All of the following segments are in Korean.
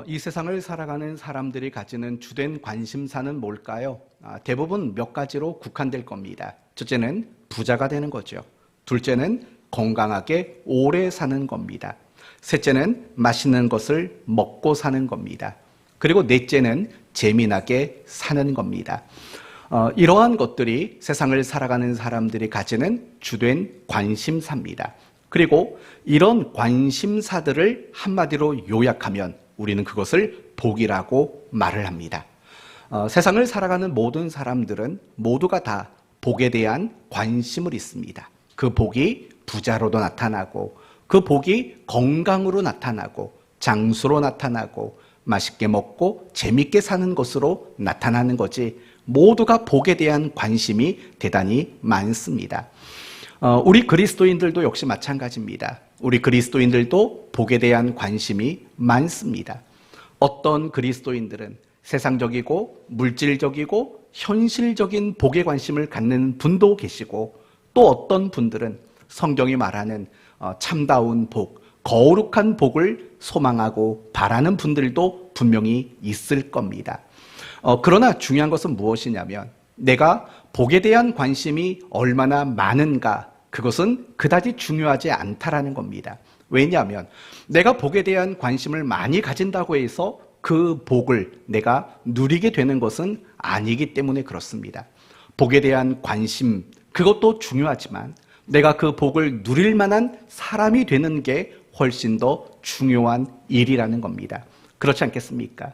이 세상을 살아가는 사람들이 가지는 주된 관심사는 뭘까요? 대부분 몇 가지로 국한될 겁니다. 첫째는 부자가 되는 거죠. 둘째는 건강하게 오래 사는 겁니다. 셋째는 맛있는 것을 먹고 사는 겁니다. 그리고 넷째는 재미나게 사는 겁니다. 이러한 것들이 세상을 살아가는 사람들이 가지는 주된 관심사입니다. 그리고 이런 관심사들을 한마디로 요약하면 우리는 그것을 복이라고 말을 합니다. 세상을 살아가는 모든 사람들은 모두가 다 복에 대한 관심을 있습니다. 그 복이 부자로도 나타나고, 그 복이 건강으로 나타나고, 장수로 나타나고, 맛있게 먹고 재밌게 사는 것으로 나타나는 거지, 모두가 복에 대한 관심이 대단히 많습니다. 우리 그리스도인들도 역시 마찬가지입니다. 우리 그리스도인들도 복에 대한 관심이 많습니다. 어떤 그리스도인들은 세상적이고 물질적이고 현실적인 복에 관심을 갖는 분도 계시고, 또 어떤 분들은 성경이 말하는 참다운 복, 거룩한 복을 소망하고 바라는 분들도 분명히 있을 겁니다. 그러나 중요한 것은 무엇이냐면, 내가 복에 대한 관심이 얼마나 많은가, 그것은 그다지 중요하지 않다라는 겁니다. 왜냐하면 내가 복에 대한 관심을 많이 가진다고 해서 그 복을 내가 누리게 되는 것은 아니기 때문에 그렇습니다. 복에 대한 관심, 그것도 중요하지만 내가 그 복을 누릴 만한 사람이 되는 게 훨씬 더 중요한 일이라는 겁니다. 그렇지 않겠습니까?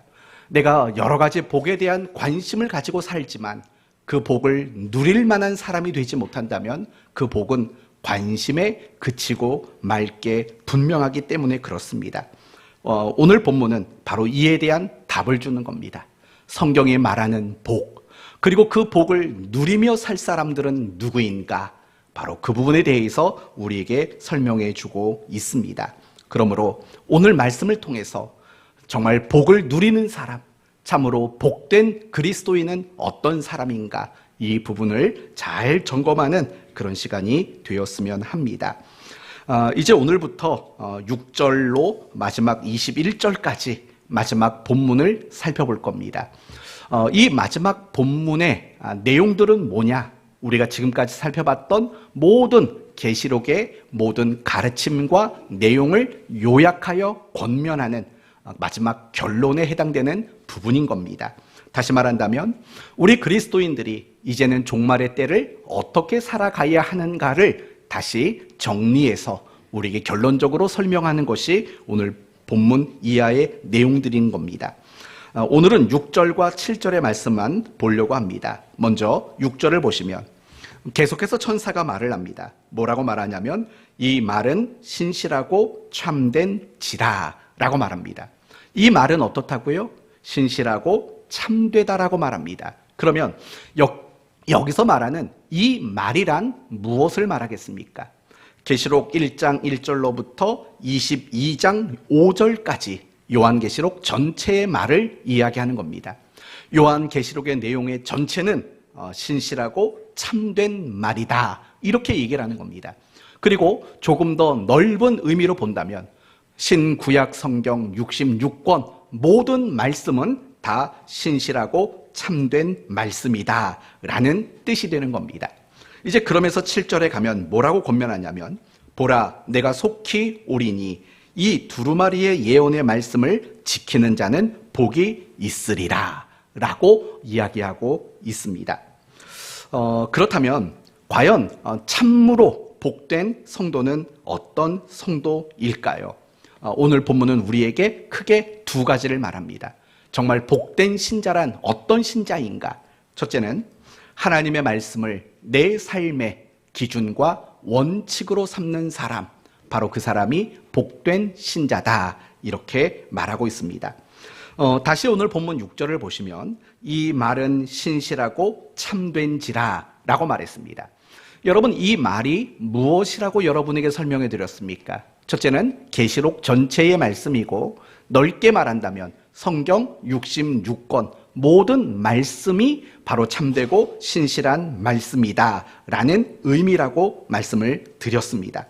내가 여러 가지 복에 대한 관심을 가지고 살지만 그 복을 누릴 만한 사람이 되지 못한다면 그 복은 관심에 그치고 말 게 분명하기 때문에 그렇습니다. 오늘 본문은 바로 이에 대한 답을 주는 겁니다. 성경이 말하는 복, 그리고 그 복을 누리며 살 사람들은 누구인가? 바로 그 부분에 대해서 우리에게 설명해 주고 있습니다. 그러므로 오늘 말씀을 통해서 정말 복을 누리는 사람, 참으로 복된 그리스도인은 어떤 사람인가, 이 부분을 잘 점검하는 그런 시간이 되었으면 합니다. 이제 오늘부터 6절로 마지막 21절까지 마지막 본문을 살펴볼 겁니다. 이 마지막 본문의 내용들은 뭐냐? 우리가 지금까지 살펴봤던 모든 계시록의 모든 가르침과 내용을 요약하여 권면하는 마지막 결론에 해당되는 부분인 겁니다. 다시 말한다면 우리 그리스도인들이 이제는 종말의 때를 어떻게 살아가야 하는가를 다시 정리해서 우리에게 결론적으로 설명하는 것이 오늘 본문 이하의 내용들인 겁니다. 오늘은 6절과 7절의 말씀만 보려고 합니다. 먼저 6절을 보시면 계속해서 천사가 말을 합니다. 뭐라고 말하냐면 이 말은 신실하고 참된지라 라고 말합니다. 이 말은 어떻다고요? 신실하고 참되다라고 말합니다. 그러면 여기서 말하는 이 말이란 무엇을 말하겠습니까? 계시록 1장 1절로부터 22장 5절까지 요한계시록 전체의 말을 이야기하는 겁니다. 요한계시록의 내용의 전체는 신실하고 참된 말이다, 이렇게 얘기를 하는 겁니다. 그리고 조금 더 넓은 의미로 본다면 신구약 성경 66권 모든 말씀은 다 신실하고 참된 말씀이다 라는 뜻이 되는 겁니다. 이제 그러면서 7절에 가면 뭐라고 권면하냐면, 보라 내가 속히 오리니 이 두루마리의 예언의 말씀을 지키는 자는 복이 있으리라 라고 이야기하고 있습니다. 그렇다면 과연 참으로 복된 성도는 어떤 성도일까요? 오늘 본문은 우리에게 크게 두 가지를 말합니다. 정말 복된 신자란 어떤 신자인가? 첫째는 하나님의 말씀을 내 삶의 기준과 원칙으로 삼는 사람, 바로 그 사람이 복된 신자다, 이렇게 말하고 있습니다. 다시 오늘 본문 6절을 보시면 이 말은 신실하고 참된지라 라고 말했습니다. 여러분, 이 말이 무엇이라고 여러분에게 설명해 드렸습니까? 첫째는 계시록 전체의 말씀이고, 넓게 말한다면 성경 66권 모든 말씀이 바로 참되고 신실한 말씀이다 라는 의미라고 말씀을 드렸습니다.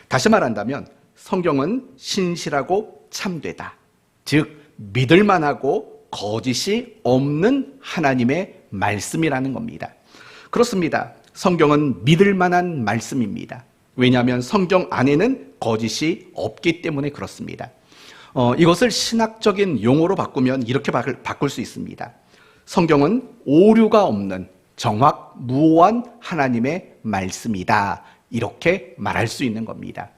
다시 말한다면 성경은 신실하고 참되다. 즉 믿을 만하고 거짓이 없는 하나님의 말씀이라는 겁니다. 그렇습니다. 성경은 믿을 만한 말씀입니다. 왜냐하면 성경 안에는 거짓이 없기 때문에 그렇습니다. 이것을 신학적인 용어로 바꾸면 이렇게 바꿀 수 있습니다. 성경은 오류가 없는 정확무오한 하나님의 말씀이다. 이렇게 말할 수 있는 겁니다.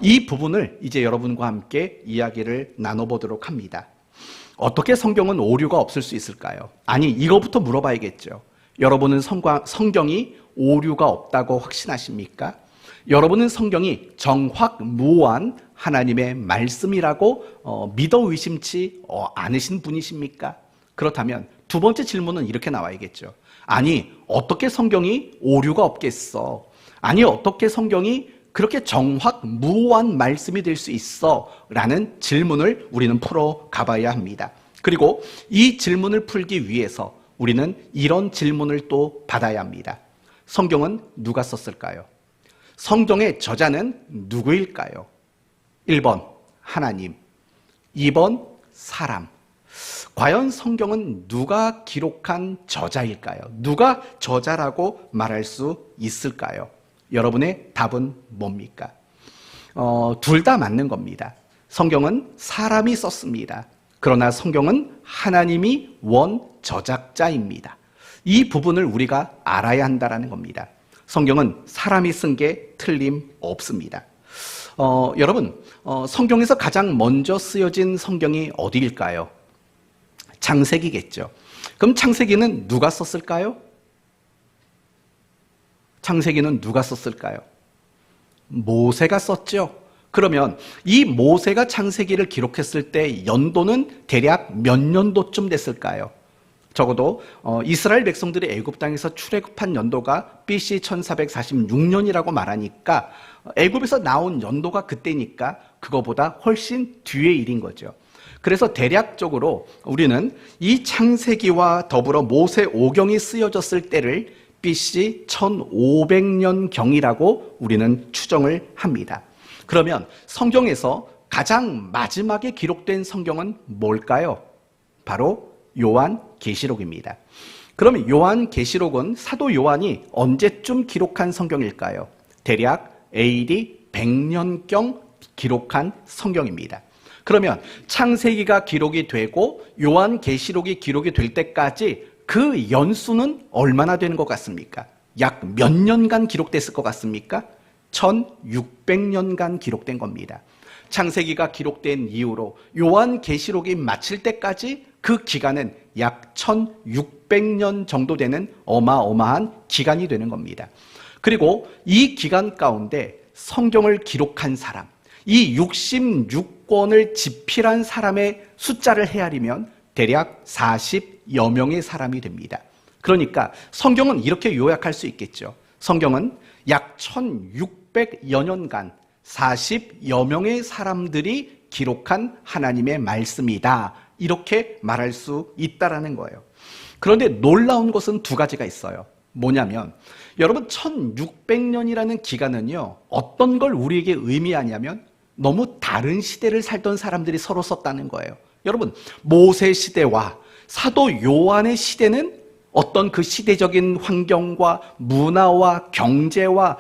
이 부분을 이제 여러분과 함께 이야기를 나눠보도록 합니다. 어떻게 성경은 오류가 없을 수 있을까요? 아니, 이거부터 물어봐야겠죠. 여러분은 성경이 오류가 없다고 확신하십니까? 여러분은 성경이 정확무오한 하나님의 말씀이라고 믿어 의심치 않으신 분이십니까? 그렇다면 두 번째 질문은 이렇게 나와야겠죠. 아니, 어떻게 성경이 오류가 없겠어? 아니, 어떻게 성경이 그렇게 정확무오한 말씀이 될 수 있어? 라는 질문을 우리는 풀어 가봐야 합니다. 그리고 이 질문을 풀기 위해서 우리는 이런 질문을 또 받아야 합니다. 성경은 누가 썼을까요? 성경의 저자는 누구일까요? 1번 하나님, 2번 사람. 과연 성경은 누가 기록한 저자일까요? 누가 저자라고 말할 수 있을까요? 여러분의 답은 뭡니까? 둘 다 맞는 겁니다. 성경은 사람이 썼습니다. 그러나 성경은 하나님이 원 저작자입니다. 이 부분을 우리가 알아야 한다는 겁니다. 성경은 사람이 쓴 게 틀림없습니다. 여러분, 성경에서 가장 먼저 쓰여진 성경이 어디일까요? 창세기겠죠. 그럼 창세기는 누가 썼을까요? 창세기는 누가 썼을까요? 모세가 썼죠. 그러면 이 모세가 창세기를 기록했을 때 연도는 대략 몇 년도쯤 됐을까요? 적어도 이스라엘 백성들이 애굽 땅에서 출애굽한 연도가 BC 1446년이라고 말하니까 애굽에서 나온 연도가 그때니까 그거보다 훨씬 뒤의 일인 거죠. 그래서 대략적으로 우리는 이 창세기와 더불어 모세오경이 쓰여졌을 때를 BC 1500년경이라고 우리는 추정을 합니다. 그러면 성경에서 가장 마지막에 기록된 성경은 뭘까요? 바로 요한계시록입니다. 그러면 요한계시록은 사도 요한이 언제쯤 기록한 성경일까요? 대략 AD 100년경 기록한 성경입니다. 그러면 창세기가 기록이 되고 요한계시록이 기록이 될 때까지 그 연수는 얼마나 되는 것 같습니까? 약 몇 년간 기록됐을 것 같습니까? 1600년간 기록된 겁니다. 창세기가 기록된 이후로 요한계시록이 마칠 때까지 그 기간은 약 1600년 정도 되는 어마어마한 기간이 되는 겁니다. 그리고 이 기간 가운데 성경을 기록한 사람, 이 66권을 집필한 사람의 숫자를 헤아리면 대략 40여 명의 사람이 됩니다. 그러니까 성경은 이렇게 요약할 수 있겠죠. 성경은 약 1600여 년간 40여 명의 사람들이 기록한 하나님의 말씀이다. 이렇게 말할 수 있다라는 거예요. 그런데 놀라운 것은 두 가지가 있어요. 뭐냐면 여러분 1600년이라는 기간은요. 어떤 걸 우리에게 의미하냐면 너무 다른 시대를 살던 사람들이 서로 썼다는 거예요. 여러분 모세 시대와 사도 요한의 시대는 어떤 그 시대적인 환경과 문화와 경제와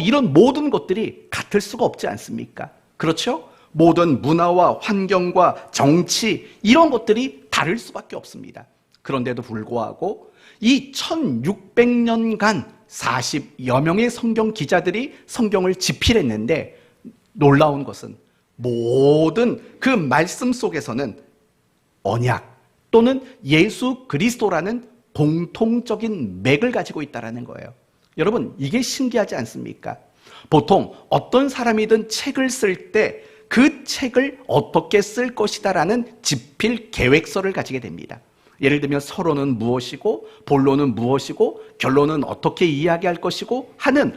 이런 모든 것들이 같을 수가 없지 않습니까? 그렇죠? 모든 문화와 환경과 정치 이런 것들이 다를 수밖에 없습니다. 그런데도 불구하고 이 1600년간 40여 명의 성경 기자들이 성경을 집필했는데 놀라운 것은 모든 그 말씀 속에서는 언약 또는 예수 그리스도라는 공통적인 맥을 가지고 있다는 거예요. 여러분 이게 신기하지 않습니까? 보통 어떤 사람이든 책을 쓸 때 그 책을 어떻게 쓸 것이다라는 집필 계획서를 가지게 됩니다. 예를 들면 서론은 무엇이고 본론은 무엇이고 결론은 어떻게 이야기할 것이고 하는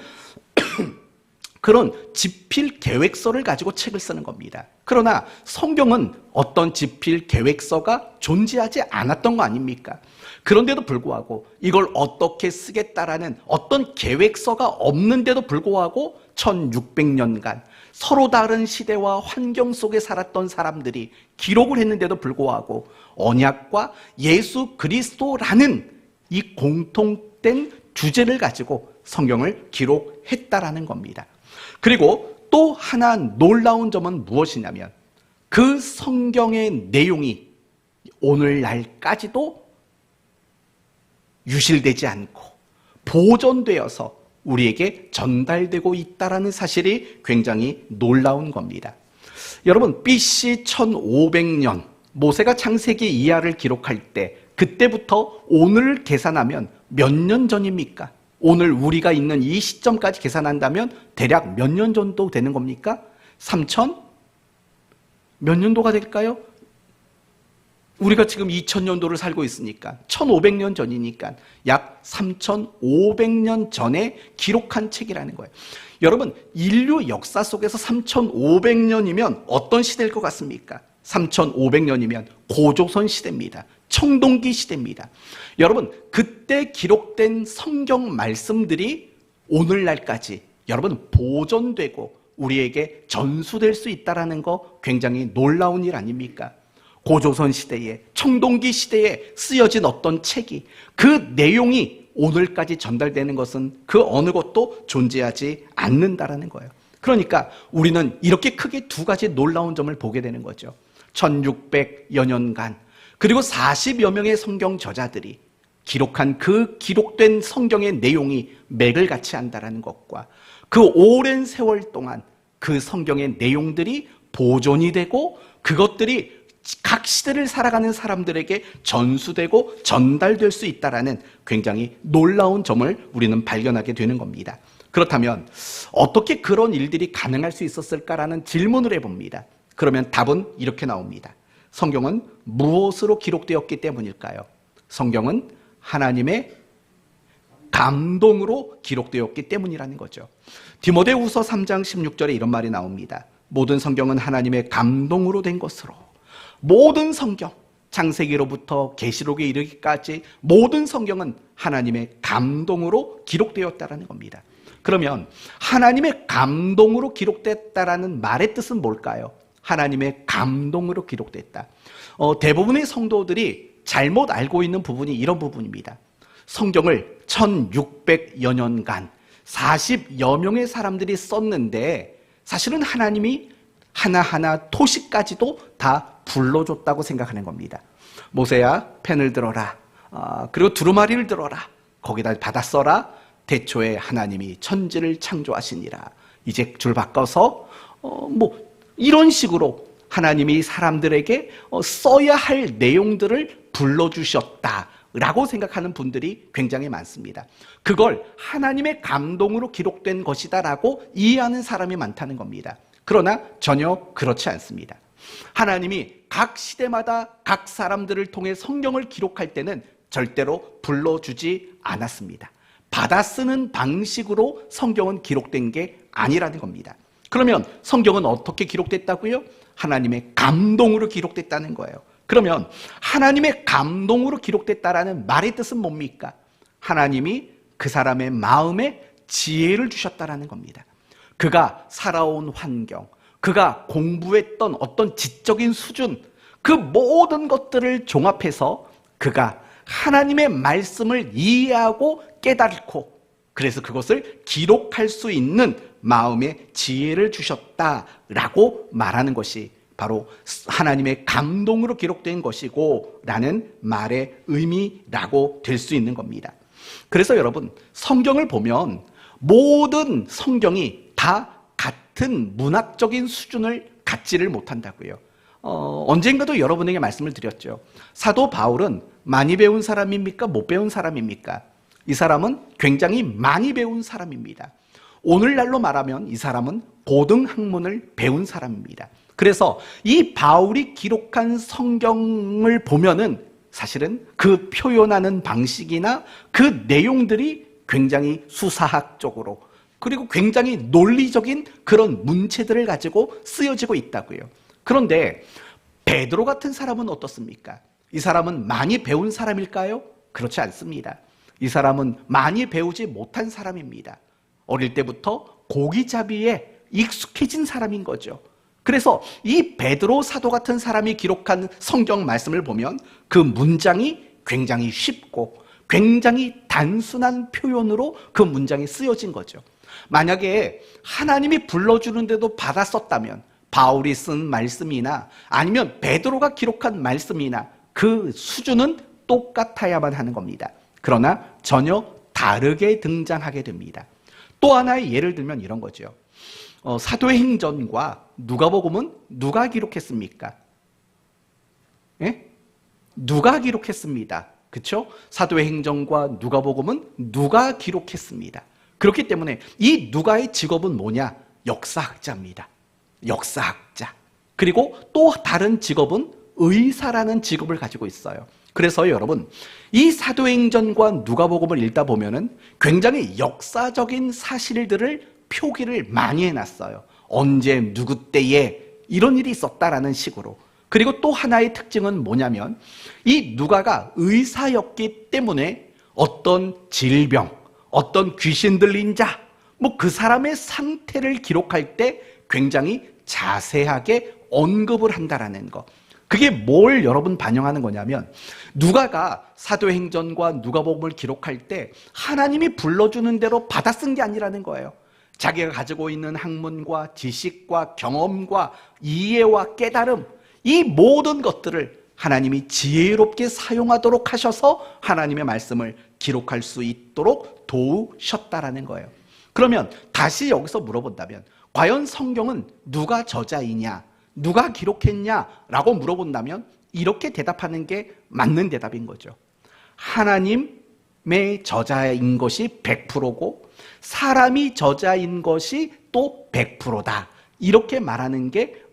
그런 집필 계획서를 가지고 책을 쓰는 겁니다. 그러나 성경은 어떤 집필 계획서가 존재하지 않았던 거 아닙니까? 그런데도 불구하고 이걸 어떻게 쓰겠다라는 어떤 계획서가 없는데도 불구하고 1600년간 서로 다른 시대와 환경 속에 살았던 사람들이 기록을 했는데도 불구하고 언약과 예수 그리스도라는 이 공통된 주제를 가지고 성경을 기록했다라는 겁니다. 그리고 또 하나 놀라운 점은 무엇이냐면 그 성경의 내용이 오늘날까지도 유실되지 않고 보존되어서 우리에게 전달되고 있다는 사실이 굉장히 놀라운 겁니다. 여러분, BC 1500년 모세가 창세기 이하를 기록할 때 그때부터 오늘을 계산하면 몇 년 전입니까? 오늘 우리가 있는 이 시점까지 계산한다면 대략 몇 년 정도 되는 겁니까? 3000? 몇 년도가 될까요? 우리가 지금 2000년도를 살고 있으니까 1500년 전이니까 약 3500년 전에 기록한 책이라는 거예요. 여러분, 인류 역사 속에서 3500년이면 어떤 시대일 것 같습니까? 3500년이면 고조선 시대입니다. 청동기 시대입니다. 여러분, 그때 기록된 성경 말씀들이 오늘날까지 여러분 보존되고 우리에게 전수될 수 있다는 거 굉장히 놀라운 일 아닙니까? 고조선 시대에, 청동기 시대에 쓰여진 어떤 책이 그 내용이 오늘까지 전달되는 것은 그 어느 것도 존재하지 않는다라는 거예요. 그러니까 우리는 이렇게 크게 두 가지 놀라운 점을 보게 되는 거죠. 1600여 년간 그리고 40여 명의 성경 저자들이 기록한 그 기록된 성경의 내용이 맥을 같이 한다는 것과 그 오랜 세월 동안 그 성경의 내용들이 보존이 되고 그것들이 각 시대를 살아가는 사람들에게 전수되고 전달될 수 있다는 굉장히 놀라운 점을 우리는 발견하게 되는 겁니다. 그렇다면 어떻게 그런 일들이 가능할 수 있었을까라는 질문을 해봅니다. 그러면 답은 이렇게 나옵니다. 성경은 무엇으로 기록되었기 때문일까요? 성경은 하나님의 감동으로 기록되었기 때문이라는 거죠. 디모데후서 3장 16절에 이런 말이 나옵니다. 모든 성경은 하나님의 감동으로 된 것으로 모든 성경, 창세기로부터 계시록에 이르기까지 모든 성경은 하나님의 감동으로 기록되었다라는 겁니다. 그러면 하나님의 감동으로 기록됐다라는 말의 뜻은 뭘까요? 하나님의 감동으로 기록됐다. 대부분의 성도들이 잘못 알고 있는 부분이 이런 부분입니다. 성경을 1600여 년간 40여 명의 사람들이 썼는데 사실은 하나님이 하나하나 토시까지도 다 불러줬다고 생각하는 겁니다. 모세야, 펜을 들어라. 그리고 두루마리를 들어라. 거기다 받아 써라. 태초에 하나님이 천지를 창조하시니라. 이제 줄 바꿔서 이런 식으로 하나님이 사람들에게 써야 할 내용들을 불러주셨다라고 생각하는 분들이 굉장히 많습니다. 그걸 하나님의 감동으로 기록된 것이다라고 이해하는 사람이 많다는 겁니다. 그러나 전혀 그렇지 않습니다. 하나님이 각 시대마다 각 사람들을 통해 성경을 기록할 때는 절대로 불러주지 않았습니다. 받아 쓰는 방식으로 성경은 기록된 게 아니라는 겁니다. 그러면 성경은 어떻게 기록됐다고요? 하나님의 감동으로 기록됐다는 거예요. 그러면 하나님의 감동으로 기록됐다라는 말의 뜻은 뭡니까? 하나님이 그 사람의 마음에 지혜를 주셨다라는 겁니다. 그가 살아온 환경, 그가 공부했던 어떤 지적인 수준, 그 모든 것들을 종합해서 그가 하나님의 말씀을 이해하고 깨닫고 그래서 그것을 기록할 수 있는 마음의 지혜를 주셨다라고 말하는 것이 바로 하나님의 감동으로 기록된 것이고 라는 말의 의미라고 될 수 있는 겁니다. 그래서 여러분, 성경을 보면 모든 성경이 다 같은 문학적인 수준을 갖지를 못한다고요. 언젠가도 여러분에게 말씀을 드렸죠. 사도 바울은 많이 배운 사람입니까? 못 배운 사람입니까? 이 사람은 굉장히 많이 배운 사람입니다. 오늘날로 말하면 이 사람은 고등학문을 배운 사람입니다. 그래서 이 바울이 기록한 성경을 보면은 사실은 그 표현하는 방식이나 그 내용들이 굉장히 수사학적으로 그리고 굉장히 논리적인 그런 문체들을 가지고 쓰여지고 있다고요. 그런데 베드로 같은 사람은 어떻습니까? 이 사람은 많이 배운 사람일까요? 그렇지 않습니다. 이 사람은 많이 배우지 못한 사람입니다. 어릴 때부터 고기잡이의 익숙해진 사람인 거죠. 그래서 이 베드로 사도 같은 사람이 기록한 성경 말씀을 보면 그 문장이 굉장히 쉽고 굉장히 단순한 표현으로 그 문장이 쓰여진 거죠. 만약에 하나님이 불러주는데도 받아 썼다면 바울이 쓴 말씀이나 아니면 베드로가 기록한 말씀이나 그 수준은 똑같아야만 하는 겁니다. 그러나 전혀 다르게 등장하게 됩니다. 또 하나의 예를 들면 이런 거죠. 사도행전과 누가복음은 누가 기록했습니까? 예? 누가 기록했습니다. 그렇죠? 사도행전과 누가복음은 누가 기록했습니다. 그렇기 때문에 이 누가의 직업은 뭐냐? 역사학자입니다. 역사학자. 그리고 또 다른 직업은 의사라는 직업을 가지고 있어요. 그래서 여러분, 이 사도행전과 누가복음을 읽다 보면은 굉장히 역사적인 사실들을 표기를 많이 해놨어요. 언제 누구 때에 이런 일이 있었다라는 식으로. 그리고 또 하나의 특징은 뭐냐면 이 누가가 의사였기 때문에 어떤 질병, 어떤 귀신 들린 자, 뭐 그 사람의 상태를 기록할 때 굉장히 자세하게 언급을 한다라는 거. 그게 뭘 여러분 반영하는 거냐면 누가가 사도행전과 누가복음을 기록할 때 하나님이 불러주는 대로 받아 쓴 게 아니라는 거예요. 자기가 가지고 있는 학문과 지식과 경험과 이해와 깨달음, 이 모든 것들을 하나님이 지혜롭게 사용하도록 하셔서 하나님의 말씀을 기록할 수 있도록 도우셨다라는 거예요. 그러면 다시 여기서 물어본다면 과연 성경은 누가 저자이냐, 누가 기록했냐라고 물어본다면 이렇게 대답하는 게 맞는 대답인 거죠. 하나님의 저자인 것이 100%고 사람이 저자인 것이 또 100%다. 이렇게 말하는 게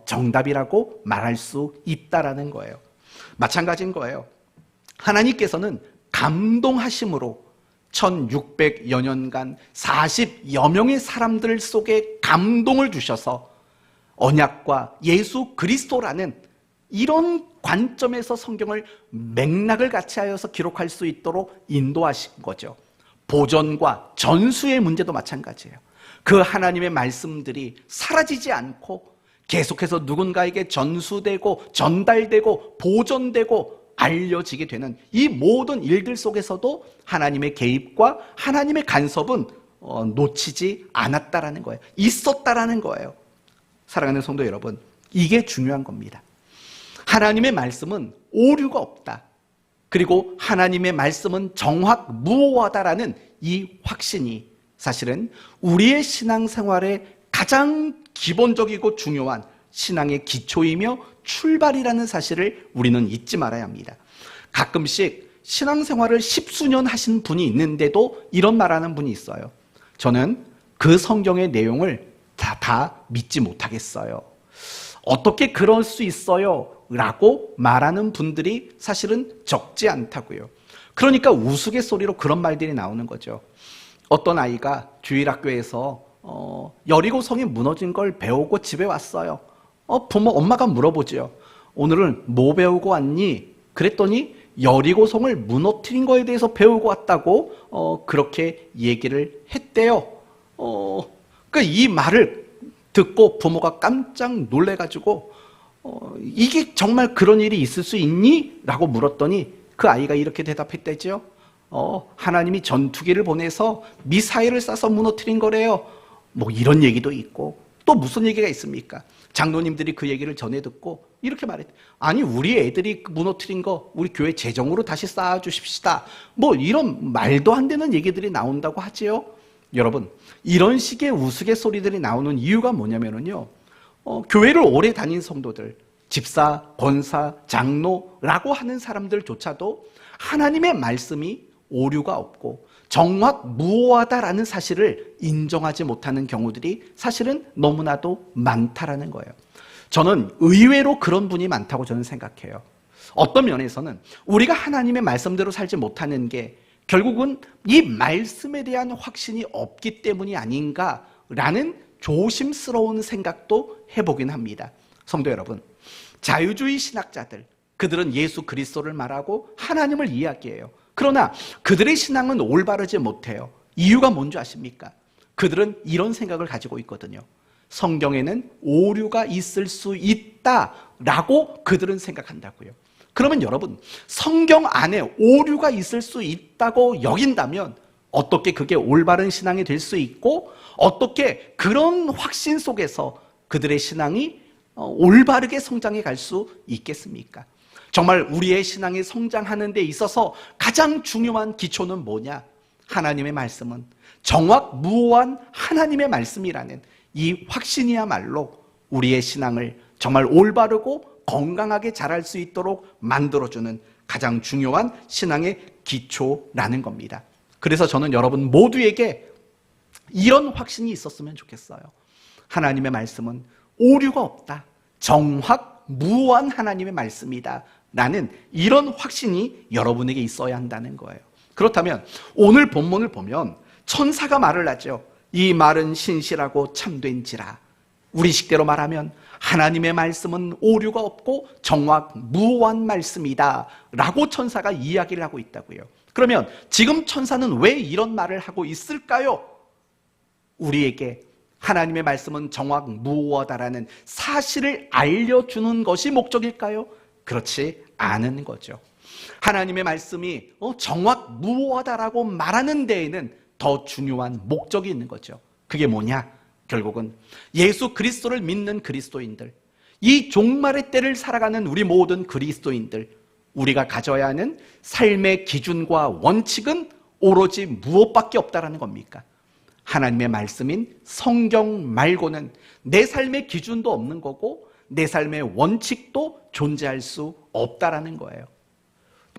정답이라고 말할 수 있다라는 거예요. 마찬가지인 거예요. 하나님께서는 감동하심으로 1600여 년간 40여 명의 사람들 속에 감동을 주셔서 언약과 예수 그리스도라는 이런 관점에서 성경을 맥락을 같이 하여서 기록할 수 있도록 인도하신 거죠. 보존과 전수의 문제도 마찬가지예요. 그 하나님의 말씀들이 사라지지 않고 계속해서 누군가에게 전수되고 전달되고 보존되고 알려지게 되는 이 모든 일들 속에서도 하나님의 개입과 하나님의 간섭은 놓치지 않았다라는 거예요. 있었다라는 거예요. 사랑하는 성도 여러분, 이게 중요한 겁니다. 하나님의 말씀은 오류가 없다. 그리고 하나님의 말씀은 정확무오하다라는 이 확신이 사실은 우리의 신앙생활의 가장 기본적이고 중요한 신앙의 기초이며 출발이라는 사실을 우리는 잊지 말아야 합니다. 가끔씩 신앙생활을 10수년 하신 분이 있는데도 이런 말하는 분이 있어요. 저는 그 성경의 내용을 다 믿지 못하겠어요. 어떻게 그럴 수 있어요? 라고 말하는 분들이 사실은 적지 않다고요. 그러니까 우스갯소리로 그런 말들이 나오는 거죠. 어떤 아이가 주일학교에서 여리고성이 무너진 걸 배우고 집에 왔어요. 엄마가 물어보죠. 오늘은 뭐 배우고 왔니? 그랬더니 여리고성을 무너뜨린 거에 대해서 배우고 왔다고 그렇게 얘기를 했대요. 그러니까 이 말을 듣고 부모가 깜짝 놀래가지고 이게 정말 그런 일이 있을 수 있니? 라고 물었더니 그 아이가 이렇게 대답했대죠. 하나님이 전투기를 보내서 미사일을 쏴서 무너뜨린 거래요. 뭐 이런 얘기도 있고 또 무슨 얘기가 있습니까? 장로님들이 그 얘기를 전해 듣고 이렇게 말했대. 아니 우리 애들이 무너뜨린 거 우리 교회 재정으로 다시 쌓아주십시다. 뭐 이런 말도 안 되는 얘기들이 나온다고 하지요. 여러분, 이런 식의 우스갯소리들이 나오는 이유가 뭐냐면요, 교회를 오래 다닌 성도들, 집사, 권사, 장로라고 하는 사람들조차도 하나님의 말씀이 오류가 없고 정확무오하다라는 사실을 인정하지 못하는 경우들이 사실은 너무나도 많다라는 거예요. 저는 의외로 그런 분이 많다고 저는 생각해요. 어떤 면에서는 우리가 하나님의 말씀대로 살지 못하는 게 결국은 이 말씀에 대한 확신이 없기 때문이 아닌가라는 조심스러운 생각도 해보긴 합니다. 성도 여러분, 자유주의 신학자들, 그들은 예수 그리스도를 말하고 하나님을 이야기해요. 그러나 그들의 신앙은 올바르지 못해요. 이유가 뭔지 아십니까? 그들은 이런 생각을 가지고 있거든요. 성경에는 오류가 있을 수 있다라고 그들은 생각한다고요. 그러면 여러분, 성경 안에 오류가 있을 수 있다고 여긴다면 어떻게 그게 올바른 신앙이 될 수 있고, 어떻게 그런 확신 속에서 그들의 신앙이 올바르게 성장해 갈 수 있겠습니까? 정말 우리의 신앙이 성장하는 데 있어서 가장 중요한 기초는 뭐냐? 하나님의 말씀은 정확무오한 하나님의 말씀이라는 이 확신이야말로 우리의 신앙을 정말 올바르고 건강하게 자랄 수 있도록 만들어주는 가장 중요한 신앙의 기초라는 겁니다. 그래서 저는 여러분 모두에게 이런 확신이 있었으면 좋겠어요. 하나님의 말씀은 오류가 없다. 정확무오한 하나님의 말씀이다. 라는 이런 확신이 여러분에게 있어야 한다는 거예요. 그렇다면 오늘 본문을 보면 천사가 말을 하죠. 이 말은 신실하고 참된지라. 우리식대로 말하면 하나님의 말씀은 오류가 없고 정확무오한 말씀이다 라고 천사가 이야기를 하고 있다고요. 그러면 지금 천사는 왜 이런 말을 하고 있을까요? 우리에게 하나님의 말씀은 정확무오하다라는 사실을 알려주는 것이 목적일까요? 그렇지 않은 거죠. 하나님의 말씀이 정확무오하다라고 말하는 데에는 더 중요한 목적이 있는 거죠. 그게 뭐냐? 결국은 예수 그리스도를 믿는 그리스도인들, 이 종말의 때를 살아가는 우리 모든 그리스도인들, 우리가 가져야 하는 삶의 기준과 원칙은 오로지 무엇밖에 없다라는 겁니까? 하나님의 말씀인 성경 말고는 내 삶의 기준도 없는 거고 내 삶의 원칙도 존재할 수 없다라는 거예요.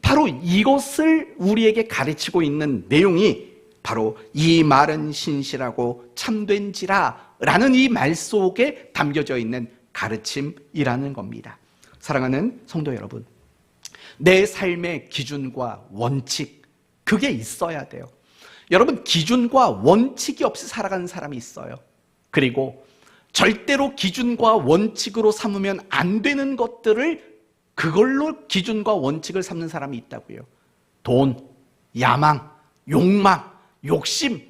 바로 이것을 우리에게 가르치고 있는 내용이 바로 이 말은 신실하고 참된지라 라는 이 말 속에 담겨져 있는 가르침이라는 겁니다. 사랑하는 성도 여러분, 내 삶의 기준과 원칙, 그게 있어야 돼요. 여러분, 기준과 원칙이 없이 살아가는 사람이 있어요. 그리고 절대로 기준과 원칙으로 삼으면 안 되는 것들을 그걸로 기준과 원칙을 삼는 사람이 있다고요. 돈, 야망, 욕망, 욕심,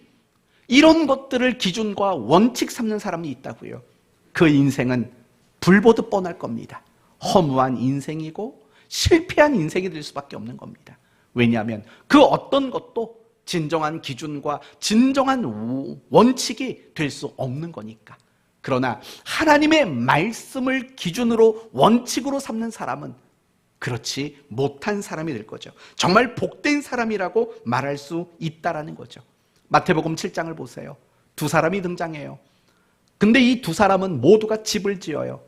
이런 것들을 기준과 원칙 삼는 사람이 있다고요. 그 인생은 불보듯 뻔할 겁니다. 허무한 인생이고 실패한 인생이 될 수밖에 없는 겁니다. 왜냐하면 그 어떤 것도 진정한 기준과 진정한 원칙이 될 수 없는 거니까. 그러나 하나님의 말씀을 기준으로 원칙으로 삼는 사람은 그렇지 못한 사람이 될 거죠. 정말 복된 사람이라고 말할 수 있다라는 거죠. 마태복음 7장을 보세요. 두 사람이 등장해요. 근데 이 두 사람은 모두가 집을 지어요.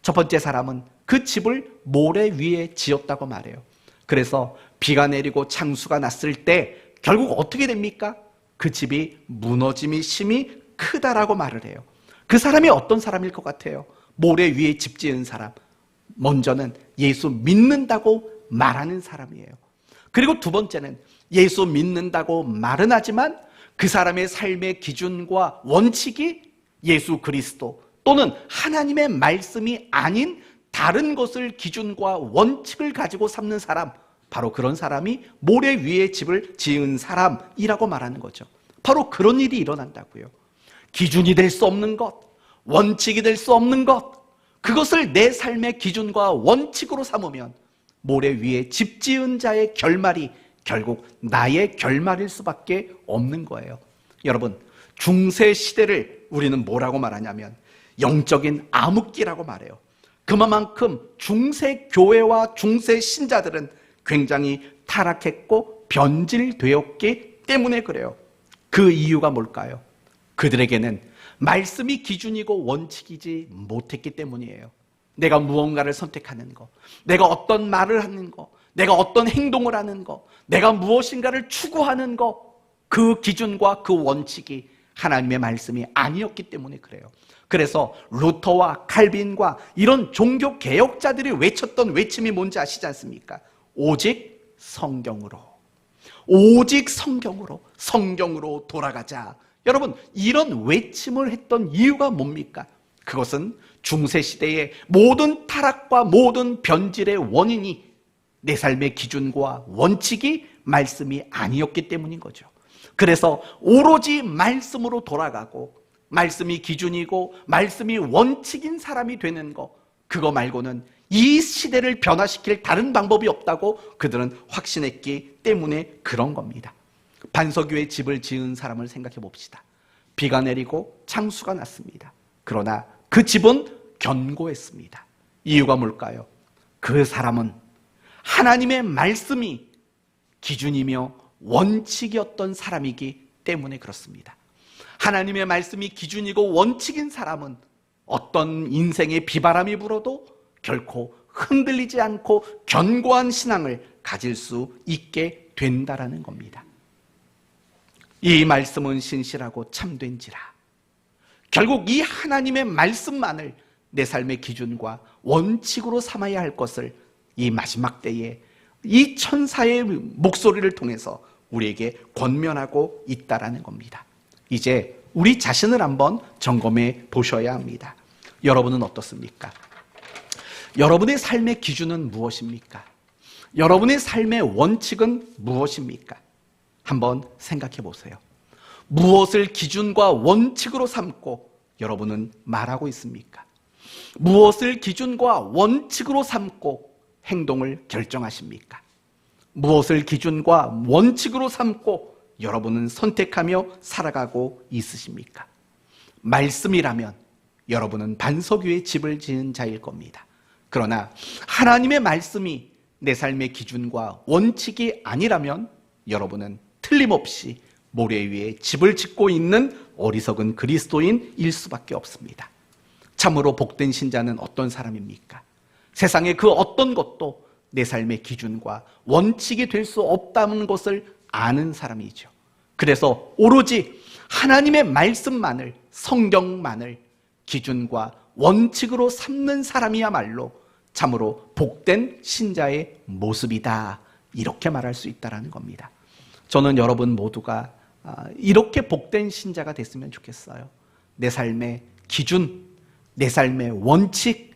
첫 번째 사람은 그 집을 모래 위에 지었다고 말해요. 그래서 비가 내리고 창수가 났을 때 결국 어떻게 됩니까? 그 집이 무너짐이 심히 크다라고 말을 해요. 그 사람이 어떤 사람일 것 같아요? 모래 위에 집 지은 사람. 먼저는 예수 믿는다고 말하는 사람이에요. 그리고 두 번째는 예수 믿는다고 말은 하지만 그 사람의 삶의 기준과 원칙이 예수 그리스도 또는 하나님의 말씀이 아닌 다른 것을 기준과 원칙을 가지고 삼는 사람, 바로 그런 사람이 모래 위에 집을 지은 사람이라고 말하는 거죠. 바로 그런 일이 일어난다고요. 기준이 될 수 없는 것, 원칙이 될 수 없는 것, 그것을 내 삶의 기준과 원칙으로 삼으면 모래 위에 집 지은 자의 결말이 결국 나의 결말일 수밖에 없는 거예요. 여러분, 중세 시대를 우리는 뭐라고 말하냐면 영적인 암흑기라고 말해요. 그만큼 중세 교회와 중세 신자들은 굉장히 타락했고 변질되었기 때문에 그래요. 그 이유가 뭘까요? 그들에게는 말씀이 기준이고 원칙이지 못했기 때문이에요. 내가 무언가를 선택하는 거, 내가 어떤 말을 하는 거, 내가 어떤 행동을 하는 거, 내가 무엇인가를 추구하는 거, 그 기준과 그 원칙이 하나님의 말씀이 아니었기 때문에 그래요. 그래서 루터와 칼빈과 이런 종교 개혁자들이 외쳤던 외침이 뭔지 아시지 않습니까? 오직 성경으로, 오직 성경으로, 성경으로 돌아가자. 여러분, 이런 외침을 했던 이유가 뭡니까? 그것은 중세시대의 모든 타락과 모든 변질의 원인이 내 삶의 기준과 원칙이 말씀이 아니었기 때문인 거죠. 그래서 오로지 말씀으로 돌아가고 말씀이 기준이고 말씀이 원칙인 사람이 되는 거, 그거 말고는 이 시대를 변화시킬 다른 방법이 없다고 그들은 확신했기 때문에 그런 겁니다. 반석 위에 집을 지은 사람을 생각해 봅시다. 비가 내리고 창수가 났습니다. 그러나 그 집은 견고했습니다. 이유가 뭘까요? 그 사람은 하나님의 말씀이 기준이며 원칙이었던 사람이기 때문에 그렇습니다. 하나님의 말씀이 기준이고 원칙인 사람은 어떤 인생의 비바람이 불어도 결코 흔들리지 않고 견고한 신앙을 가질 수 있게 된다라는 겁니다. 이 말씀은 신실하고 참된지라. 결국 이 하나님의 말씀만을 내 삶의 기준과 원칙으로 삼아야 할 것을 이 마지막 때에 이 천사의 목소리를 통해서 우리에게 권면하고 있다라는 겁니다. 이제 우리 자신을 한번 점검해 보셔야 합니다. 여러분은 어떻습니까? 여러분의 삶의 기준은 무엇입니까? 여러분의 삶의 원칙은 무엇입니까? 한번 생각해 보세요. 무엇을 기준과 원칙으로 삼고 여러분은 말하고 있습니까? 무엇을 기준과 원칙으로 삼고 행동을 결정하십니까? 무엇을 기준과 원칙으로 삼고 여러분은 선택하며 살아가고 있으십니까? 말씀이라면 여러분은 반석 위에 집을 지은 자일 겁니다. 그러나 하나님의 말씀이 내 삶의 기준과 원칙이 아니라면 여러분은 틀림없이 모래 위에 집을 짓고 있는 어리석은 그리스도인일 수밖에 없습니다. 참으로 복된 신자는 어떤 사람입니까? 세상의 그 어떤 것도 내 삶의 기준과 원칙이 될 수 없다는 것을 아는 사람이죠. 그래서 오로지 하나님의 말씀만을, 성경만을 기준과 원칙으로 삼는 사람이야말로 참으로 복된 신자의 모습이다, 이렇게 말할 수 있다는 겁니다. 저는 여러분 모두가 이렇게 복된 신자가 됐으면 좋겠어요. 내 삶의 기준, 내 삶의 원칙,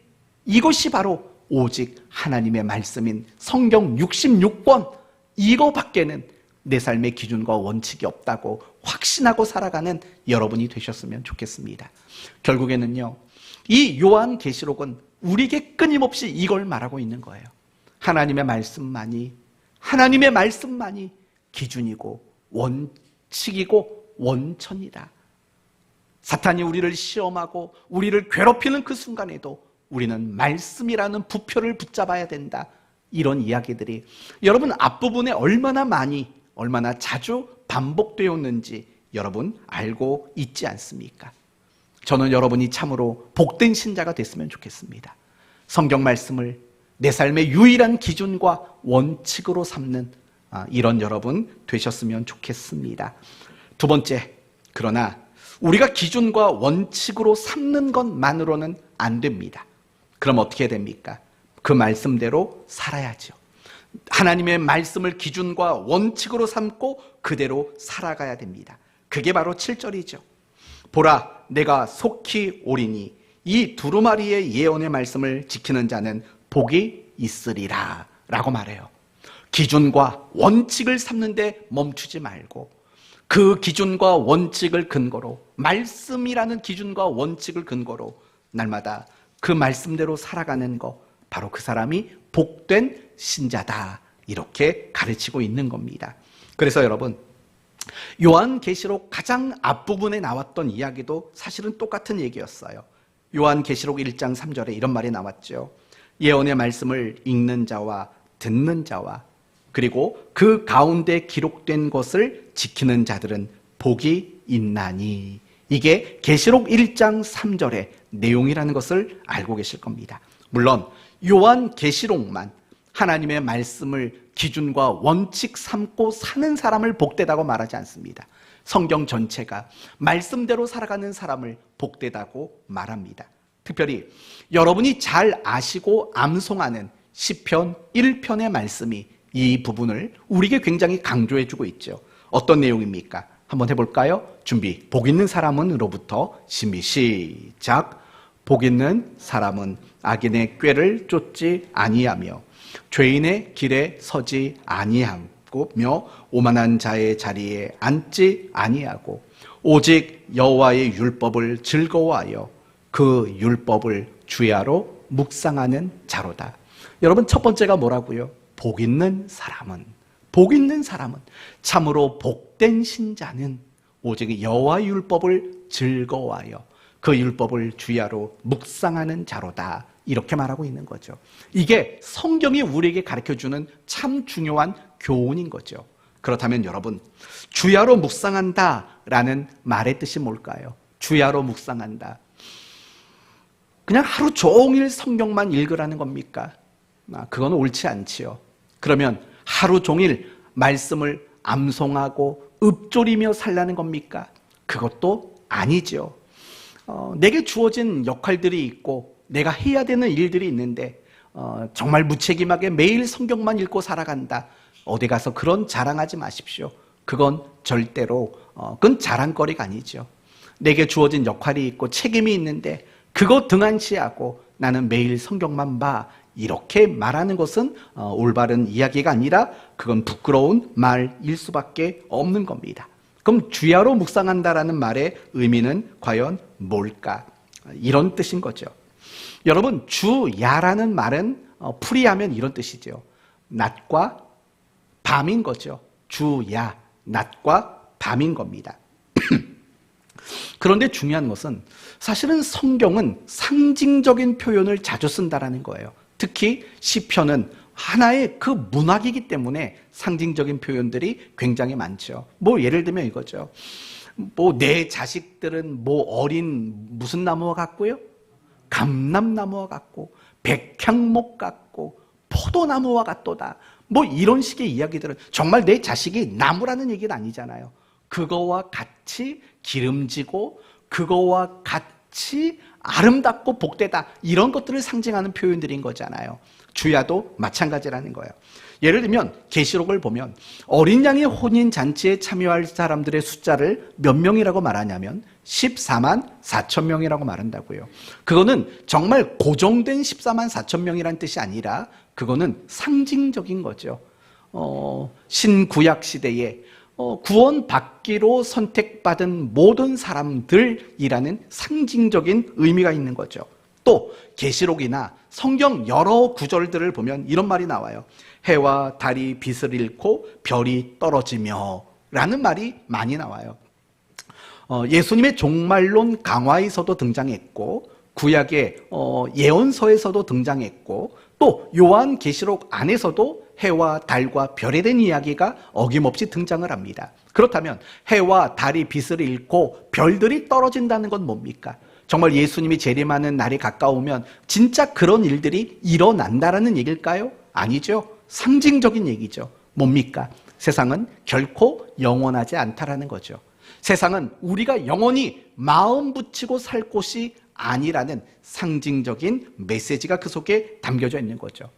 이것이 바로 오직 하나님의 말씀인 성경 66권, 이거밖에는 내 삶의 기준과 원칙이 없다고 확신하고 살아가는 여러분이 되셨으면 좋겠습니다. 결국에는요, 이 요한계시록은 우리에게 끊임없이 이걸 말하고 있는 거예요. 하나님의 말씀만이 기준이고 원칙이고 원천이다. 사탄이 우리를 시험하고 우리를 괴롭히는 그 순간에도 우리는 말씀이라는 부표를 붙잡아야 된다. 이런 이야기들이 여러분 앞부분에 얼마나 자주 반복되었는지 여러분 알고 있지 않습니까? 저는 여러분이 참으로 복된 신자가 됐으면 좋겠습니다. 성경 말씀을 내 삶의 유일한 기준과 원칙으로 삼는 이런 여러분 되셨으면 좋겠습니다. 두 번째, 그러나 우리가 기준과 원칙으로 삼는 것만으로는 안 됩니다. 그럼 어떻게 됩니까? 그 말씀대로 살아야죠. 하나님의 말씀을 기준과 원칙으로 삼고 그대로 살아가야 됩니다. 그게 바로 7절이죠. 보라, 내가 속히 오리니 이 두루마리의 예언의 말씀을 지키는 자는 복이 있으리라 라고 말해요. 기준과 원칙을 삼는데 멈추지 말고 그 기준과 원칙을 근거로, 말씀이라는 기준과 원칙을 근거로 날마다 그 말씀대로 살아가는 거, 바로 그 사람이 복된 신자다, 이렇게 가르치고 있는 겁니다. 그래서 여러분, 요한계시록 가장 앞부분에 나왔던 이야기도 사실은 똑같은 얘기였어요. 요한계시록 1장 3절에 이런 말이 나왔죠. 예언의 말씀을 읽는 자와 듣는 자와 그리고 그 가운데 기록된 것을 지키는 자들은 복이 있나니. 이게 계시록 1장 3절의 내용이라는 것을 알고 계실 겁니다. 물론 요한계시록만 하나님의 말씀을 기준과 원칙 삼고 사는 사람을 복되다고 말하지 않습니다. 성경 전체가 말씀대로 살아가는 사람을 복되다고 말합니다. 특별히 여러분이 잘 아시고 암송하는 시편 1편의 말씀이 이 부분을 우리에게 굉장히 강조해주고 있죠. 어떤 내용입니까? 한번 해볼까요? 준비. 복 있는 사람은으로부터 심히 시작. 복 있는 사람은 악인의 꾀를 쫓지 아니하며 죄인의 길에 서지 아니하며 오만한 자의 자리에 앉지 아니하고 오직 여호와의 율법을 즐거워하여 그 율법을 주야로 묵상하는 자로다. 여러분, 첫 번째가 뭐라고요? 복 있는 사람은, 복 있는 사람은, 참으로 복된 신자는 오직 여호와의 율법을 즐거워하여 그 율법을 주야로 묵상하는 자로다. 이렇게 말하고 있는 거죠. 이게 성경이 우리에게 가르쳐주는 참 중요한 교훈인 거죠. 그렇다면 여러분, 주야로 묵상한다라는 말의 뜻이 뭘까요? 주야로 묵상한다. 그냥 하루 종일 성경만 읽으라는 겁니까? 그건 옳지 않지요. 그러면 하루 종일 말씀을 암송하고 읊조리며 살라는 겁니까? 그것도 아니죠. 내게 주어진 역할들이 있고 내가 해야 되는 일들이 있는데 정말 무책임하게 매일 성경만 읽고 살아간다. 어디 가서 그런 자랑하지 마십시오. 그건 절대로 그건 자랑거리가 아니죠. 내게 주어진 역할이 있고 책임이 있는데 그거 등한시하고 나는 매일 성경만 봐. 이렇게 말하는 것은 올바른 이야기가 아니라 그건 부끄러운 말일 수밖에 없는 겁니다. 그럼 주야로 묵상한다라는 말의 의미는 과연 뭘까? 이런 뜻인 거죠. 여러분, 주야라는 말은 풀이하면 이런 뜻이죠. 낮과 밤인 거죠. 주야, 낮과 밤인 겁니다. 그런데 중요한 것은 사실은 성경은 상징적인 표현을 자주 쓴다라는 거예요. 특히 시편은 하나의 그 문학이기 때문에 상징적인 표현들이 굉장히 많죠. 뭐 예를 들면 이거죠. 뭐 내 자식들은 뭐 어린 무슨 나무와 같고요? 감람나무와 같고 백향목 같고 포도나무와 같도다. 뭐 이런 식의 이야기들은 정말 내 자식이 나무라는 얘기는 아니잖아요. 그거와 같이 기름지고 그거와 같이 아름답고 복되다. 이런 것들을 상징하는 표현들인 거잖아요. 주야도 마찬가지라는 거예요. 예를 들면 계시록을 보면 어린 양의 혼인잔치에 참여할 사람들의 숫자를 몇 명이라고 말하냐면 14만 4천 명이라고 말한다고요. 그거는 정말 고정된 14만 4천 명이라는 뜻이 아니라 그거는 상징적인 거죠. 신구약 시대에 구원받기로 선택받은 모든 사람들이라는 상징적인 의미가 있는 거죠. 또 계시록이나 성경 여러 구절들을 보면 이런 말이 나와요. 해와 달이 빛을 잃고 별이 떨어지며 라는 말이 많이 나와요. 예수님의 종말론 강화에서도 등장했고 구약의 예언서에서도 등장했고 또 요한계시록 안에서도 해와 달과 별에 대한 이야기가 어김없이 등장을 합니다. 그렇다면 해와 달이 빛을 잃고 별들이 떨어진다는 건 뭡니까? 정말 예수님이 재림하는 날이 가까우면 진짜 그런 일들이 일어난다라는 얘기일까요? 아니죠. 상징적인 얘기죠. 뭡니까? 세상은 결코 영원하지 않다라는 거죠. 세상은 우리가 영원히 마음 붙이고 살 곳이 아니라는 상징적인 메시지가 그 속에 담겨져 있는 거죠.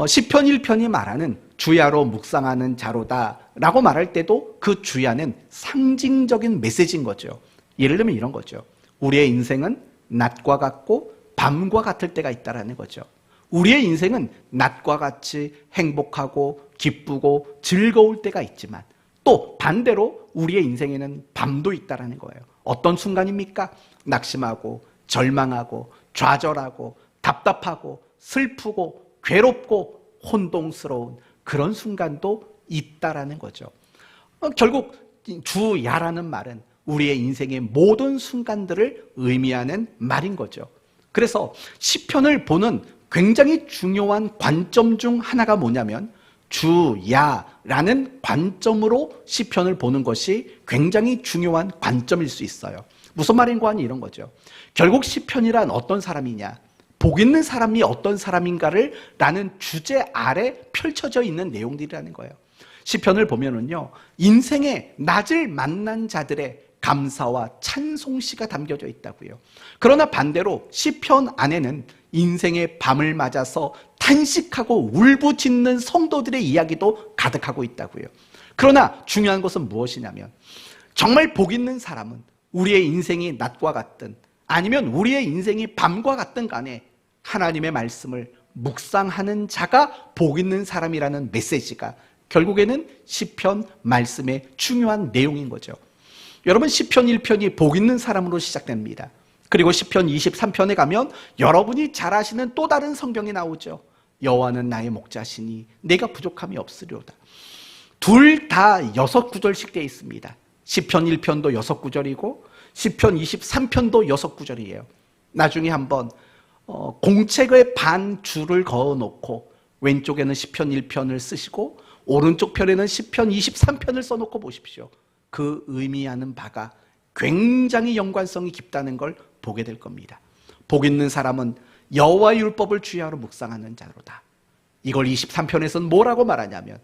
시편 1편이 말하는 주야로 묵상하는 자로다 라고 말할 때도 그 주야는 상징적인 메시지인 거죠. 예를 들면 이런 거죠. 우리의 인생은 낮과 같고 밤과 같을 때가 있다는 거죠. 우리의 인생은 낮과 같이 행복하고 기쁘고 즐거울 때가 있지만 또 반대로 우리의 인생에는 밤도 있다는 거예요. 어떤 순간입니까? 낙심하고 절망하고 좌절하고 답답하고 슬프고 괴롭고 혼동스러운 그런 순간도 있다라는 거죠. 결국 주야라는 말은 우리의 인생의 모든 순간들을 의미하는 말인 거죠. 그래서 시편을 보는 굉장히 중요한 관점 중 하나가 뭐냐면 주야라는 관점으로 시편을 보는 것이 굉장히 중요한 관점일 수 있어요. 무슨 말인가 하니 이런 거죠. 결국 시편이란 어떤 사람이냐, 복 있는 사람이 어떤 사람인가를 라는 주제 아래 펼쳐져 있는 내용들이라는 거예요. 시편을 보면은요, 인생의 낮을 만난 자들의 감사와 찬송시가 담겨져 있다고요. 그러나 반대로 시편 안에는 인생의 밤을 맞아서 탄식하고 울부짖는 성도들의 이야기도 가득하고 있다고요. 그러나 중요한 것은 무엇이냐면 정말 복 있는 사람은 우리의 인생이 낮과 같든 아니면 우리의 인생이 밤과 같든 간에 하나님의 말씀을 묵상하는 자가 복 있는 사람이라는 메시지가 결국에는 시편 말씀의 중요한 내용인 거죠. 여러분 시편 1편이 복 있는 사람으로 시작됩니다. 그리고 시편 23편에 가면 여러분이 잘 아시는 또 다른 성경이 나오죠. 여호와는 나의 목자시니 내가 부족함이 없으리로다. 둘 다 6구절씩 되어 있습니다. 시편 1편도 6구절이고 시편 23편도 6구절이에요. 나중에 한번 공책의 반 줄을 그어놓고 왼쪽에는 시편 1편을 쓰시고 오른쪽 편에는 시편 23편을 써놓고 보십시오. 그 의미하는 바가 굉장히 연관성이 깊다는 걸 보게 될 겁니다. 복 있는 사람은 여호와의 율법을 주야로 묵상하는 자로다. 이걸 23편에서는 뭐라고 말하냐면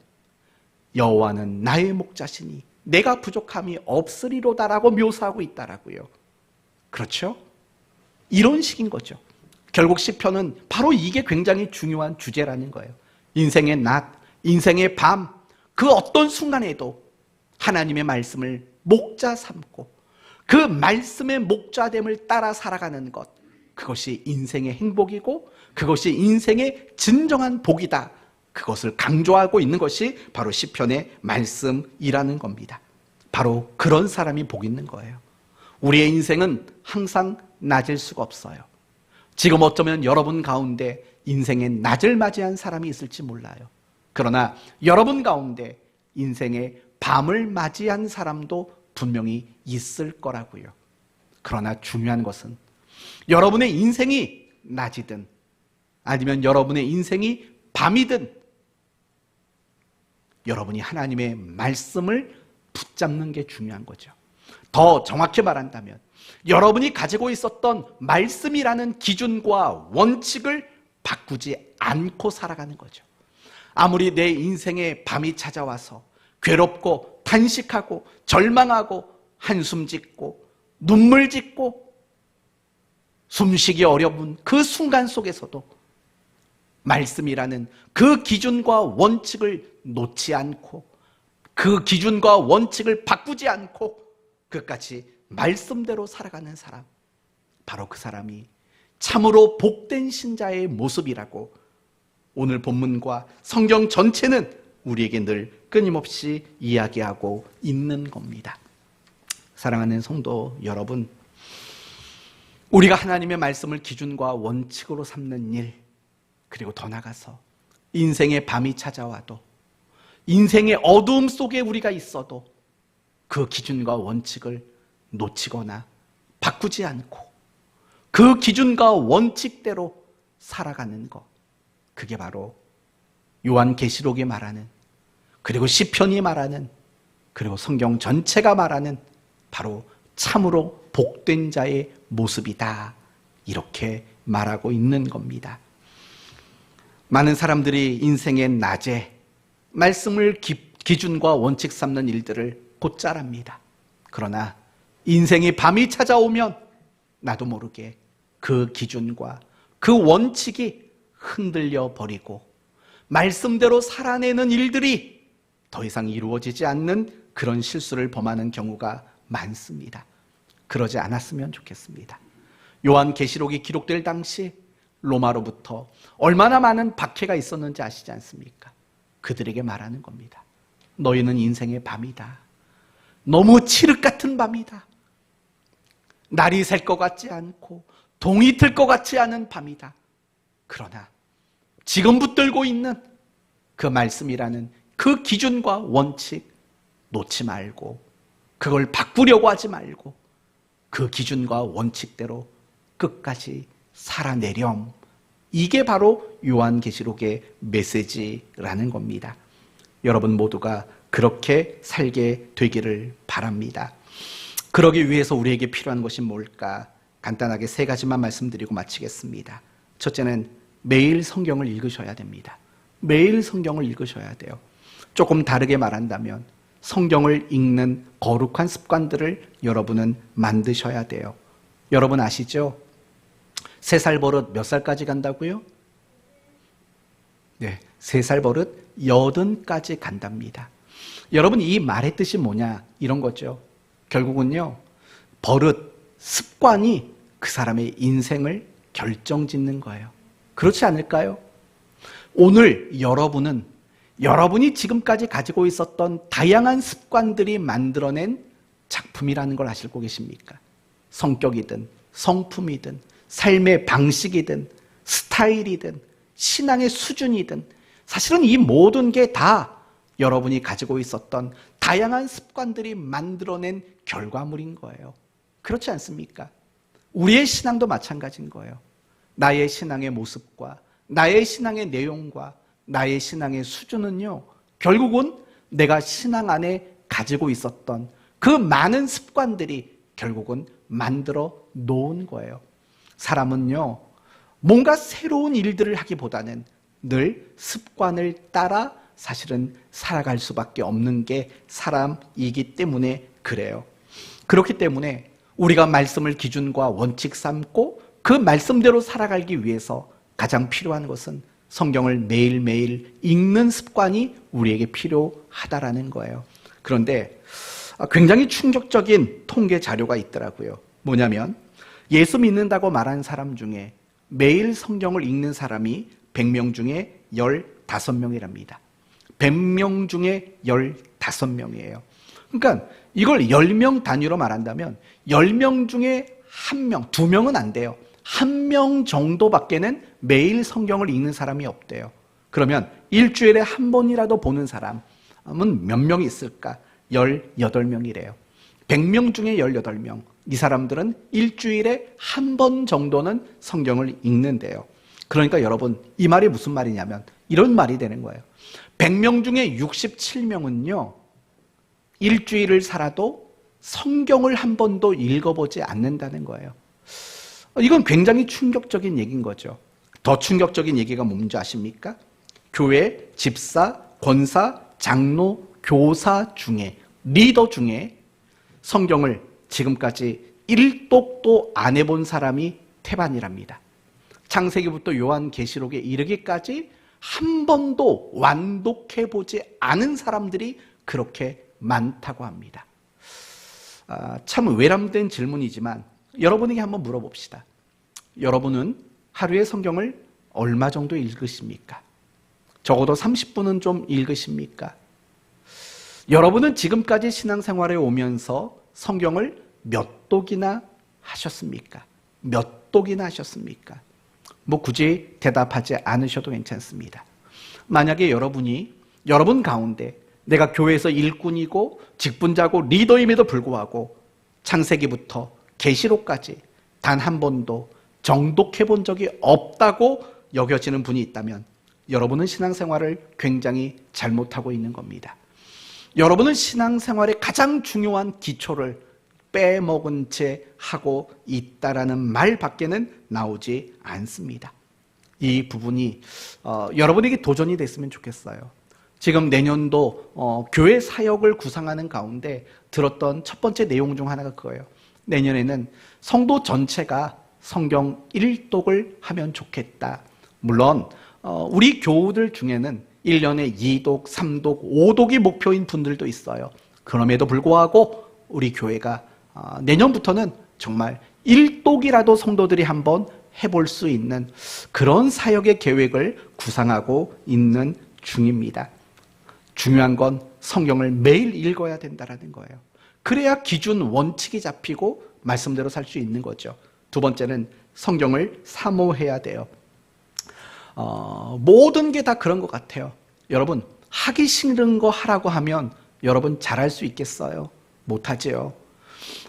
여호와는 나의 목자시니 내가 부족함이 없으리로다라고 묘사하고 있다라고요. 그렇죠? 이런 식인 거죠. 결국 시편은 바로 이게 굉장히 중요한 주제라는 거예요. 인생의 낮, 인생의 밤, 그 어떤 순간에도 하나님의 말씀을 목자 삼고 그 말씀의 목자됨을 따라 살아가는 것, 그것이 인생의 행복이고 그것이 인생의 진정한 복이다. 그것을 강조하고 있는 것이 바로 시편의 말씀이라는 겁니다. 바로 그런 사람이 복 있는 거예요. 우리의 인생은 항상 낮을 수가 없어요. 지금 어쩌면 여러분 가운데 인생의 낮을 맞이한 사람이 있을지 몰라요. 그러나 여러분 가운데 인생의 밤을 맞이한 사람도 분명히 있을 거라고요. 그러나 중요한 것은 여러분의 인생이 낮이든 아니면 여러분의 인생이 밤이든 여러분이 하나님의 말씀을 붙잡는 게 중요한 거죠. 더 정확히 말한다면 여러분이 가지고 있었던 말씀이라는 기준과 원칙을 바꾸지 않고 살아가는 거죠. 아무리 내 인생에 밤이 찾아와서 괴롭고 탄식하고 절망하고 한숨 짓고 눈물 짓고 숨쉬기 어려운 그 순간 속에서도 말씀이라는 그 기준과 원칙을 놓지 않고 그 기준과 원칙을 바꾸지 않고 끝까지 말씀대로 살아가는 사람, 바로 그 사람이 참으로 복된 신자의 모습이라고 오늘 본문과 성경 전체는 우리에게 늘 끊임없이 이야기하고 있는 겁니다. 사랑하는 성도 여러분, 우리가 하나님의 말씀을 기준과 원칙으로 삼는 일, 그리고 더 나아가서 인생의 밤이 찾아와도 인생의 어두움 속에 우리가 있어도 그 기준과 원칙을 놓치거나 바꾸지 않고 그 기준과 원칙대로 살아가는 것, 그게 바로 요한계시록이 말하는, 그리고 시편이 말하는, 그리고 성경 전체가 말하는 바로 참으로 복된 자의 모습이다, 이렇게 말하고 있는 겁니다. 많은 사람들이 인생의 낮에 말씀을 기준과 원칙 삼는 일들을 곧잘합니다. 그러나 인생의 밤이 찾아오면 나도 모르게 그 기준과 그 원칙이 흔들려 버리고 말씀대로 살아내는 일들이 더 이상 이루어지지 않는 그런 실수를 범하는 경우가 많습니다. 그러지 않았으면 좋겠습니다. 요한계시록이 기록될 당시 로마로부터 얼마나 많은 박해가 있었는지 아시지 않습니까? 그들에게 말하는 겁니다. 너희는 인생의 밤이다. 너무 칠흑 같은 밤이다. 날이 셀 것 같지 않고 동이 틀 것 같지 않은 밤이다. 그러나 지금 붙들고 있는 그 말씀이라는 그 기준과 원칙 놓지 말고 그걸 바꾸려고 하지 말고 그 기준과 원칙대로 끝까지 살아내렴. 이게 바로 요한계시록의 메시지라는 겁니다. 여러분 모두가 그렇게 살게 되기를 바랍니다. 그러기 위해서 우리에게 필요한 것이 뭘까? 간단하게 3가지만 말씀드리고 마치겠습니다. 첫째는 매일 성경을 읽으셔야 됩니다. 매일 성경을 읽으셔야 돼요. 조금 다르게 말한다면 성경을 읽는 거룩한 습관들을 여러분은 만드셔야 돼요. 여러분 아시죠? 3살 버릇 몇 살까지 간다고요? 네, 3살 버릇 80까지 간답니다. 여러분 이 말의 뜻이 뭐냐? 이런 거죠. 결국은요, 버릇, 습관이 그 사람의 인생을 결정짓는 거예요. 그렇지 않을까요? 오늘 여러분은 여러분이 지금까지 가지고 있었던 다양한 습관들이 만들어낸 작품이라는 걸 아시고 계십니까? 성격이든 성품이든 삶의 방식이든 스타일이든 신앙의 수준이든 사실은 이 모든 게 다 여러분이 가지고 있었던 다양한 습관들이 만들어낸 결과물인 거예요. 그렇지 않습니까? 우리의 신앙도 마찬가지인 거예요. 나의 신앙의 모습과 나의 신앙의 내용과 나의 신앙의 수준은요, 결국은 내가 신앙 안에 가지고 있었던 그 많은 습관들이 결국은 만들어 놓은 거예요. 사람은요, 뭔가 새로운 일들을 하기보다는 늘 습관을 따라 사실은 살아갈 수밖에 없는 게 사람이기 때문에 그래요. 그렇기 때문에 우리가 말씀을 기준과 원칙 삼고 그 말씀대로 살아가기 위해서 가장 필요한 것은 성경을 매일매일 읽는 습관이 우리에게 필요하다라는 거예요. 그런데 굉장히 충격적인 통계 자료가 있더라고요. 뭐냐면 예수 믿는다고 말하는 사람 중에 매일 성경을 읽는 사람이 100명 중에 15명이랍니다. 100명 중에 15명이에요. 그러니까 이걸 10명 단위로 말한다면 10명 중에 1명, 2명은 안 돼요. 1명 정도밖에는 매일 성경을 읽는 사람이 없대요. 그러면 일주일에 한 번이라도 보는 사람은 몇 명이 있을까? 18명이래요. 100명 중에 18명. 이 사람들은 일주일에 한 번 정도는 성경을 읽는데요. 그러니까 여러분, 이 말이 무슨 말이냐면 이런 말이 되는 거예요. 100명 중에 67명은요, 일주일을 살아도 성경을 한 번도 읽어보지 않는다는 거예요. 이건 굉장히 충격적인 얘기인 거죠. 더 충격적인 얘기가 뭔지 아십니까? 교회, 집사, 권사, 장로, 교사 중에, 리더 중에 성경을 지금까지 1독도 안 해본 사람이 태반이랍니다. 창세기부터 요한계시록에 이르기까지 한 번도 완독해보지 않은 사람들이 그렇게 많다고 합니다. 참 외람된 질문이지만 여러분에게 한번 물어봅시다. 여러분은 하루에 성경을 얼마 정도 읽으십니까? 적어도 30분은 좀 읽으십니까? 여러분은 지금까지 신앙생활에 오면서 성경을 몇 독이나 하셨습니까? 몇 독이나 하셨습니까? 뭐 굳이 대답하지 않으셔도 괜찮습니다. 만약에 여러분 가운데 내가 교회에서 일꾼이고 직분자고 리더임에도 불구하고 창세기부터 계시록까지 단 한 번도 정독해 본 적이 없다고 여겨지는 분이 있다면 여러분은 신앙생활을 굉장히 잘못하고 있는 겁니다. 여러분은 신앙생활의 가장 중요한 기초를 빼먹은 채 하고 있다라는 말밖에는 나오지 않습니다. 이 부분이 여러분에게 도전이 됐으면 좋겠어요. 지금 내년도 교회 사역을 구상하는 가운데 들었던 첫 번째 내용 중 하나가 그거예요. 내년에는 성도 전체가 성경 1독을 하면 좋겠다. 물론 우리 교우들 중에는 1년에 2독, 3독, 5독이 목표인 분들도 있어요. 그럼에도 불구하고 우리 교회가 내년부터는 정말 1독이라도 성도들이 한번 해볼 수 있는 그런 사역의 계획을 구상하고 있는 중입니다. 중요한 건 성경을 매일 읽어야 된다는 거예요. 그래야 기준 원칙이 잡히고 말씀대로 살 수 있는 거죠. 두 번째는 성경을 사모해야 돼요. 모든 게 다 그런 것 같아요. 여러분, 하기 싫은 거 하라고 하면 여러분 잘할 수 있겠어요? 못하지요.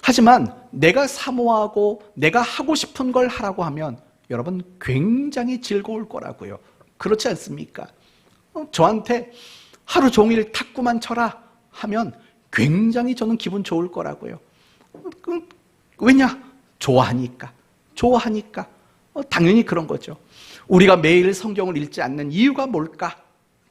하지만 내가 사모하고 내가 하고 싶은 걸 하라고 하면 여러분 굉장히 즐거울 거라고요. 그렇지 않습니까? 저한테 하루 종일 탁구만 쳐라 하면 굉장히 저는 기분 좋을 거라고요. 왜냐? 좋아하니까. 당연히 그런 거죠. 우리가 매일 성경을 읽지 않는 이유가 뭘까?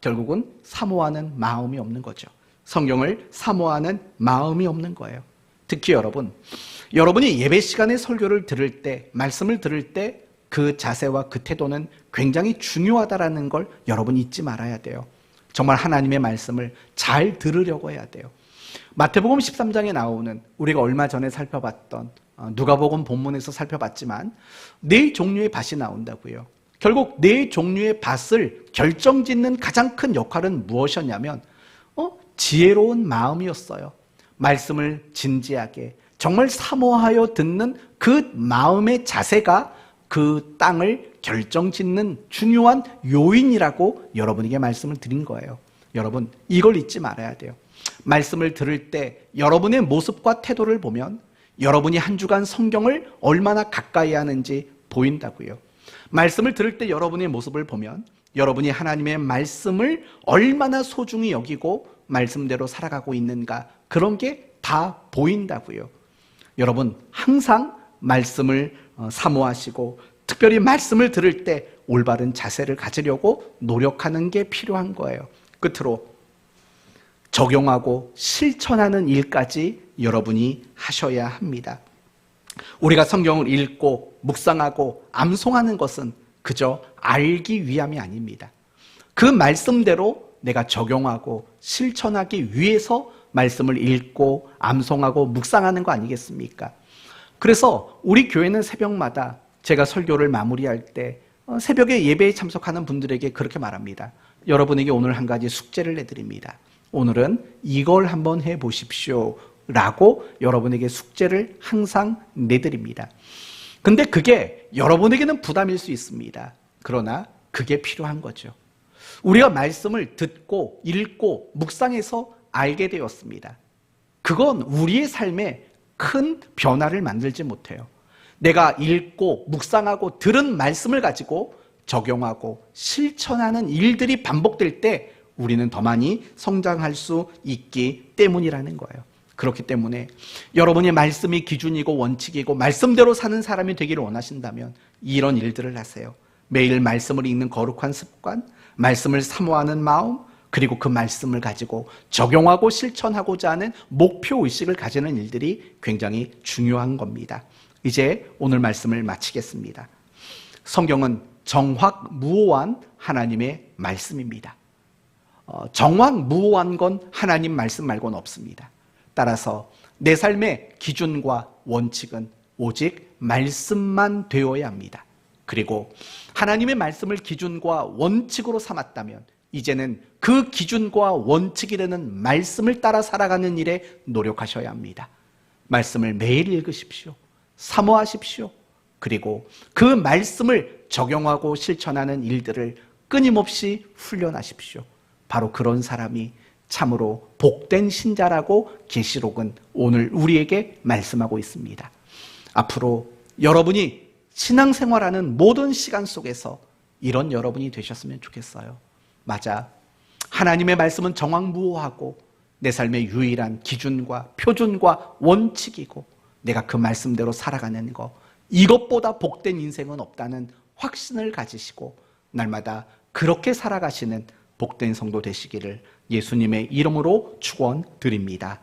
결국은 사모하는 마음이 없는 거죠. 성경을 사모하는 마음이 없는 거예요. 특히 여러분이 예배 시간에 설교를 들을 때, 말씀을 들을 때 그 자세와 그 태도는 굉장히 중요하다는 걸 여러분이 잊지 말아야 돼요. 정말 하나님의 말씀을 잘 들으려고 해야 돼요. 마태복음 13장에 나오는 우리가 얼마 전에 살펴봤던 누가복음 본문에서 살펴봤지만 4종류의 밭이 나온다고요. 결국 4종류의 밭을 결정짓는 가장 큰 역할은 무엇이었냐면 지혜로운 마음이었어요. 말씀을 진지하게 정말 사모하여 듣는 그 마음의 자세가 그 땅을 결정짓는 중요한 요인이라고 여러분에게 말씀을 드린 거예요. 여러분, 이걸 잊지 말아야 돼요. 말씀을 들을 때 여러분의 모습과 태도를 보면 여러분이 한 주간 성경을 얼마나 가까이 하는지 보인다고요. 말씀을 들을 때 여러분의 모습을 보면 여러분이 하나님의 말씀을 얼마나 소중히 여기고 말씀대로 살아가고 있는가, 그런 게 다 보인다고요. 여러분, 항상 말씀을 사모하시고 특별히 말씀을 들을 때 올바른 자세를 가지려고 노력하는 게 필요한 거예요. 끝으로 적용하고 실천하는 일까지 여러분이 하셔야 합니다. 우리가 성경을 읽고 묵상하고 암송하는 것은 그저 알기 위함이 아닙니다. 그 말씀대로 내가 적용하고 실천하기 위해서 말씀을 읽고 암송하고 묵상하는 거 아니겠습니까? 그래서 우리 교회는 새벽마다 제가 설교를 마무리할 때 새벽에 예배에 참석하는 분들에게 그렇게 말합니다. 여러분에게 오늘 한 가지 숙제를 내드립니다. 오늘은 이걸 한번 해보십시오 라고 여러분에게 숙제를 항상 내드립니다. 근데 그게 여러분에게는 부담일 수 있습니다. 그러나 그게 필요한 거죠. 우리가 말씀을 듣고 읽고 묵상해서 알게 되었습니다. 그건 우리의 삶에 큰 변화를 만들지 못해요. 내가 읽고 묵상하고 들은 말씀을 가지고 적용하고 실천하는 일들이 반복될 때 우리는 더 많이 성장할 수 있기 때문이라는 거예요. 그렇기 때문에 여러분의 말씀이 기준이고 원칙이고 말씀대로 사는 사람이 되기를 원하신다면 이런 일들을 하세요. 매일 말씀을 읽는 거룩한 습관, 말씀을 사모하는 마음, 그리고 그 말씀을 가지고 적용하고 실천하고자 하는 목표의식을 가지는 일들이 굉장히 중요한 겁니다. 이제 오늘 말씀을 마치겠습니다. 성경은 정확무오한 하나님의 말씀입니다. 정확무오한 건 하나님 말씀 말고는 없습니다. 따라서 내 삶의 기준과 원칙은 오직 말씀만 되어야 합니다. 그리고 하나님의 말씀을 기준과 원칙으로 삼았다면 이제는 그 기준과 원칙이 되는 말씀을 따라 살아가는 일에 노력하셔야 합니다. 말씀을 매일 읽으십시오. 사모하십시오. 그리고 그 말씀을 적용하고 실천하는 일들을 끊임없이 훈련하십시오. 바로 그런 사람이 참으로 복된 신자라고 계시록은 오늘 우리에게 말씀하고 있습니다. 앞으로 여러분이 신앙생활하는 모든 시간 속에서 이런 여러분이 되셨으면 좋겠어요. 맞아. 하나님의 말씀은 정확무오하고 내 삶의 유일한 기준과 표준과 원칙이고 내가 그 말씀대로 살아가는 것, 이것보다 복된 인생은 없다는 확신을 가지시고 날마다 그렇게 살아가시는 복된 성도 되시기를 예수님의 이름으로 축원드립니다.